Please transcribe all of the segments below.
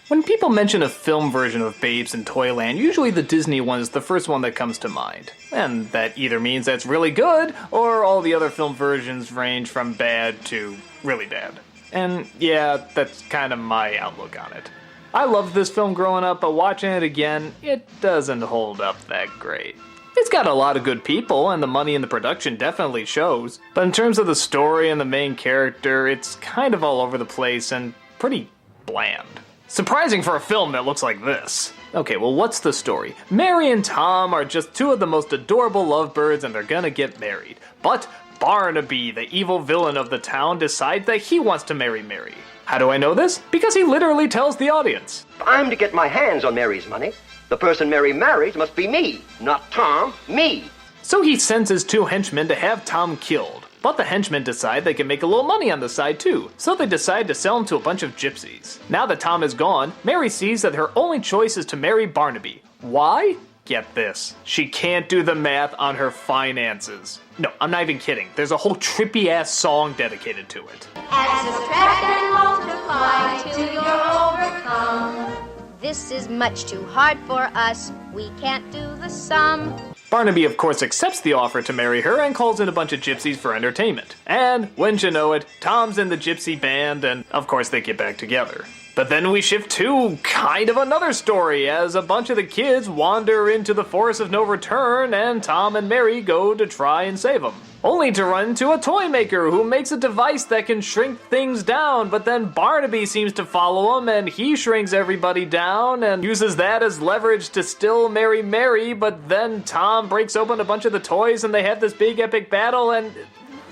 When people mention a film version of Babes in Toyland, usually the Disney one is the first one that comes to mind. And that either means that's really good, or all the other film versions range from bad to really bad. And yeah, that's kind of my outlook on it. I loved this film growing up, but watching it again, it doesn't hold up that great. It's got a lot of good people, and the money in the production definitely shows, but in terms of the story and the main character, it's kind of all over the place and pretty bland. Surprising for a film that looks like this. Okay, well, what's the story? Mary and Tom are just two of the most adorable lovebirds and they're gonna get married. But Barnaby, the evil villain of the town, decides that he wants to marry Mary. How do I know this? Because he literally tells the audience. If I'm to get my hands on Mary's money, the person Mary marries must be me, not Tom, me. So he sends his two henchmen to have Tom killed. But the henchmen decide they can make a little money on the side too, so they decide to sell him to a bunch of gypsies. Now that Tom is gone, Mary sees that her only choice is to marry Barnaby. Why? Get this. She can't do the math on her finances. No, I'm not even kidding. There's a whole trippy-ass song dedicated to it. Add, subtract, and multiply till you're overcome. This is much too hard for us. We can't do the sum. Barnaby, of course, accepts the offer to marry her and calls in a bunch of gypsies for entertainment. And, wouldn't you know it, Tom's in the gypsy band, and of course they get back together. But then we shift to kind of another story, as a bunch of the kids wander into the forest of no return, and Tom and Mary go to try and save them. Only to run into a toy maker who makes a device that can shrink things down, but then Barnaby seems to follow him and he shrinks everybody down and uses that as leverage to still marry Mary, but then Tom breaks open a bunch of the toys and they have this big epic battle, and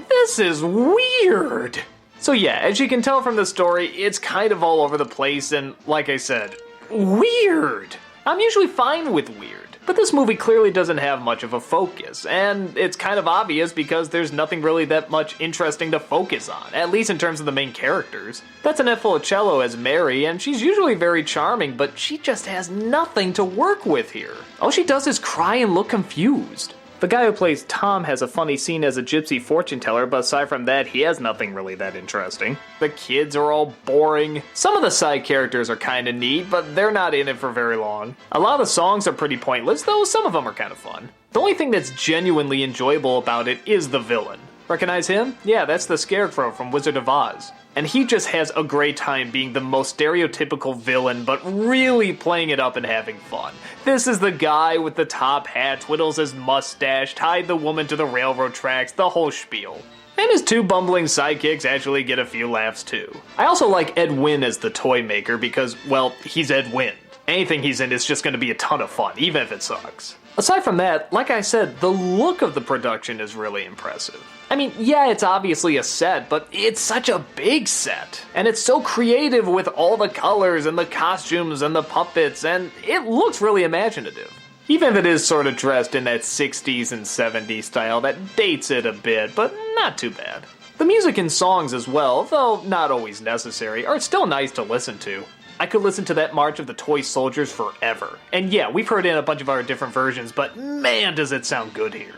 this is weird. So yeah, as you can tell from the story, it's kind of all over the place and, like I said, weird. I'm usually fine with weird. But this movie clearly doesn't have much of a focus, and it's kind of obvious because there's nothing really that much interesting to focus on, at least in terms of the main characters. Bethany Filicello as Mary, and she's usually very charming, but she just has nothing to work with here. All she does is cry and look confused. The guy who plays Tom has a funny scene as a gypsy fortune teller, but aside from that, he has nothing really that interesting. The kids are all boring. Some of the side characters are kinda neat, but they're not in it for very long. A lot of the songs are pretty pointless, though some of them are kinda fun. The only thing that's genuinely enjoyable about it is the villain. Recognize him? Yeah, that's the Scarecrow from Wizard of Oz. And he just has a great time being the most stereotypical villain, but really playing it up and having fun. This is the guy with the top hat, twiddles his mustache, tied the woman to the railroad tracks, the whole spiel. And his two bumbling sidekicks actually get a few laughs too. I also like Ed Wynn as the toy maker because, well, he's Ed Wynn. Anything he's in is just going to be a ton of fun, even if it sucks. Aside from that, like I said, the look of the production is really impressive. I mean, yeah, it's obviously a set, but it's such a big set. And it's so creative with all the colors and the costumes and the puppets, and it looks really imaginative. Even if it is sort of dressed in that 60s and 70s style that dates it a bit, but not too bad. The music and songs as well, though not always necessary, are still nice to listen to. I could listen to that March of the Toy Soldiers forever. And yeah, we've heard it in a bunch of our different versions, but man does it sound good here.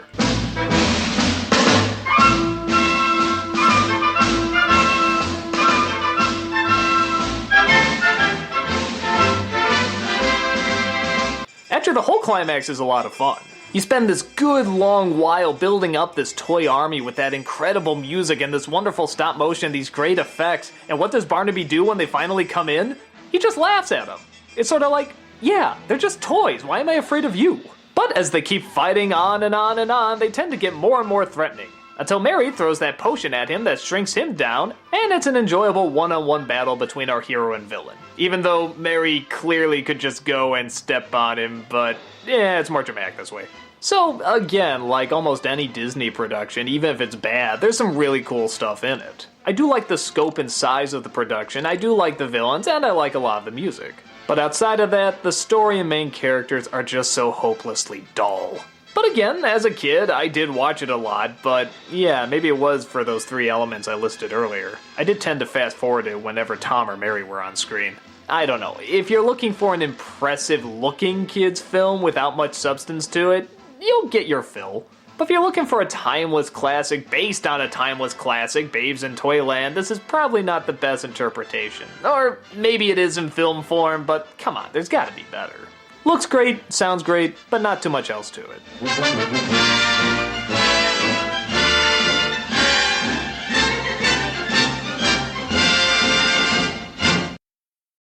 After the whole climax is a lot of fun. You spend this good long while building up this toy army with that incredible music and this wonderful stop motion, these great effects, and what does Barnaby do when they finally come in? He just laughs at them. It's sort of like, yeah, they're just toys, why am I afraid of you? But as they keep fighting on and on and on, they tend to get more and more threatening. Until Mary throws that potion at him that shrinks him down, and it's an enjoyable one-on-one battle between our hero and villain. Even though Mary clearly could just go and step on him, but yeah, it's more dramatic this way. So, again, like almost any Disney production, even if it's bad, there's some really cool stuff in it. I do like the scope and size of the production, I do like the villains, and I like a lot of the music. But outside of that, the story and main characters are just so hopelessly dull. But again, as a kid, I did watch it a lot, but yeah, maybe it was for those three elements I listed earlier. I did tend to fast forward it whenever Tom or Mary were on screen. I don't know, if you're looking for an impressive looking kids film without much substance to it, you'll get your fill. But if you're looking for a timeless classic based on a timeless classic, Babes in Toyland, this is probably not the best interpretation. Or maybe it is in film form, but come on, there's gotta be better. Looks great, sounds great, but not too much else to it.